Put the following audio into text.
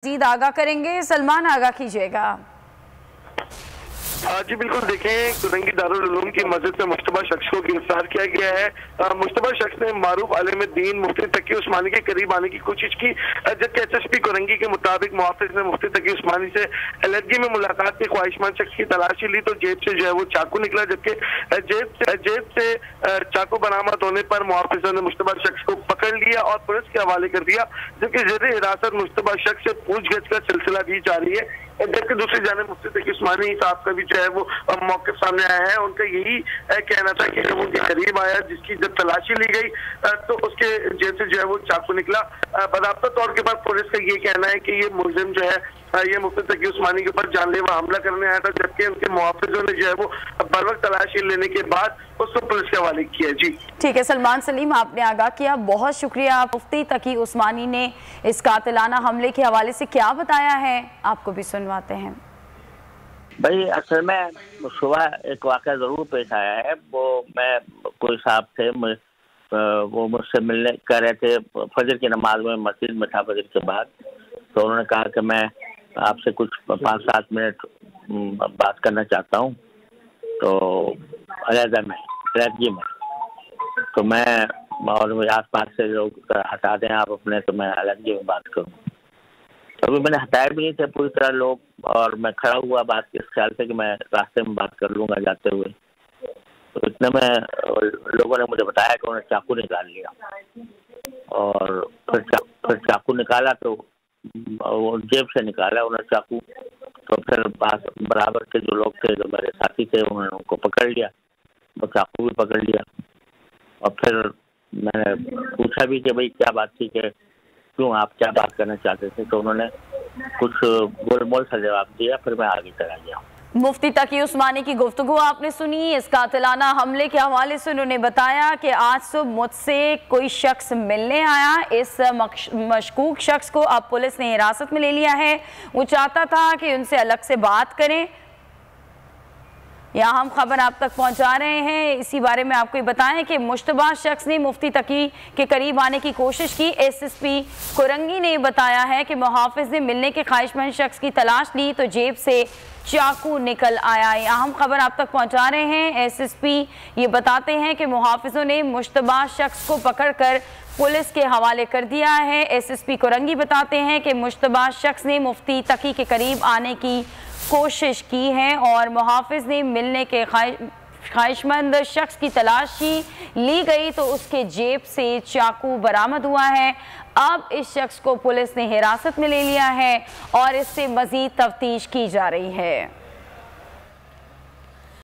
मज़ीद आगाह करेंगे। सलमान, आगाह कीजिएगा। जी बिल्कुल, देखें कुरंगी दारुल उलूम की मस्जिद से मुश्तबा शख्स को गिरफ्तार किया गया है। मुश्तबा शख्स ने मारूफ आलिम-ए-दीन मुफ्ती तकी उस्मानी के करीब आने की कोशिश की, जबकि एसएसपी कुरंगी के मुताबिक मुहाफिज ने मुफ्ती तकी उस्मानी से अलहदगी में मुलाकात के ख्वाहिशमंद शख्स की तलाशी ली तो जेब से जो है वो चाकू निकला, जबकि जेब से चाकू बरामद होने पर मुहाफिजों ने मुश्तबा शख्स को पकड़ लिया और पुलिस के हवाले कर दिया, जबकि ज़ेर हिरासत मुश्तबा शख्स से पूछगछ का सिलसिला भी जारी है। जबकि दूसरी जानिब मुफ्ती तकी उस्मानी साहब का भी जो है वो मौके सामने आया है। उनका यही कहना था कि जब उनके करीब आया, जिसकी जब तलाशी ली गई तो उसके जेब से जो है वो चाकू निकला। बाकायदा तौर के बाद पुलिस का ये कहना है कि ये मुलजिम जो है ये मुफ्ती तकी उस्मानी के ऊपर जानलेवा हमला करने आया था, जबकि उनके मुहाफिजों ने जो है वो बर वक्त तलाशी लेने के बाद उसको पुलिस के हवाले किया। जी ठीक है सलमान सलीम, आपने आगाह किया, बहुत शुक्रिया। मुफ्ती तकी उस्मानी ने इस कातिलाना हमले के हवाले से क्या बताया है, आपको भी सुनवाते हैं। भाई असल में सुबह एक वाक़या ज़रूर पेश आया है। वो मैं कोई साहब थे, वो मुझसे मिलने कह रहे थे, फजर की नमाज में मस्जिद में था फजर के बाद, तो उन्होंने कहा कि मैं आपसे कुछ 5-7 मिनट बात करना चाहता हूँ, तो अलहदगी में तो मैं और मुझे आस पास से लोग हटा दें आप अपने, तो मैं अलहदगी में बात करूँ। तो अभी मैंने हटाए भी नहीं थे पूरी तरह लोग, और मैं खड़ा हुआ बात इस ख्याल से कि मैं रास्ते में बात कर लूँगा जाते हुए, तो इतने में लोगों ने मुझे बताया कि उन्होंने चाकू निकाल लिया, और फिर चाकू निकाला तो वो जेब से निकाला उन्होंने चाकू, तो फिर बराबर के जो लोग थे, जो मेरे साथी थे, उन्होंने उनको पकड़ लिया, वो चाकू भी पकड़ लिया। और फिर मैंने पूछा भी कि भाई क्या बात थी, कि क्यों आप क्या बात करना चाहते थे, तो उन्होंने कुछ गोलमोल सा जवाब दिया, फिर मैं आगे चला गया। मुफ्ती तकी उस्मानी की गुफ्तगू आपने सुनी। इस कातिलाना हमले के हवाले से उन्होंने बताया कि आज सुबह मुझसे कोई शख्स मिलने आया, इस मशकूक शख्स को अब पुलिस ने हिरासत में ले लिया है। वो चाहता था कि उनसे अलग से बात करें। यहाँ हम खबर आप तक पहुँचा रहे हैं। इसी बारे में आपको बताएं कि मुश्तबा शख्स ने मुफ्ती तकी के करीब आने की कोशिश की। एसएसपी कुरंगी ने बताया है कि मुहाफिज ने मिलने के ख्वाहिशमंद शख्स की तलाश ली तो जेब से चाकू निकल आया। यहाँ हम खबर आप तक पहुँचा रहे हैं। एसएसपी ये बताते हैं कि मुहाफिजों ने मुश्तबा शख्स को पकड़कर पुलिस के हवाले कर दिया है। एसएसपी कुरंगी बताते हैं कि मुश्तबा शख्स ने मुफ्ती तकी के करीब आने की कोशिश की है और मुहाफिज ने मिलने के ख्वाहिशमंद शख्स की तलाशी ली गई तो उसके जेब से चाकू बरामद हुआ है। अब इस शख्स को पुलिस ने हिरासत में ले लिया है और इससे मज़ीद तफ्तीश की जा रही है।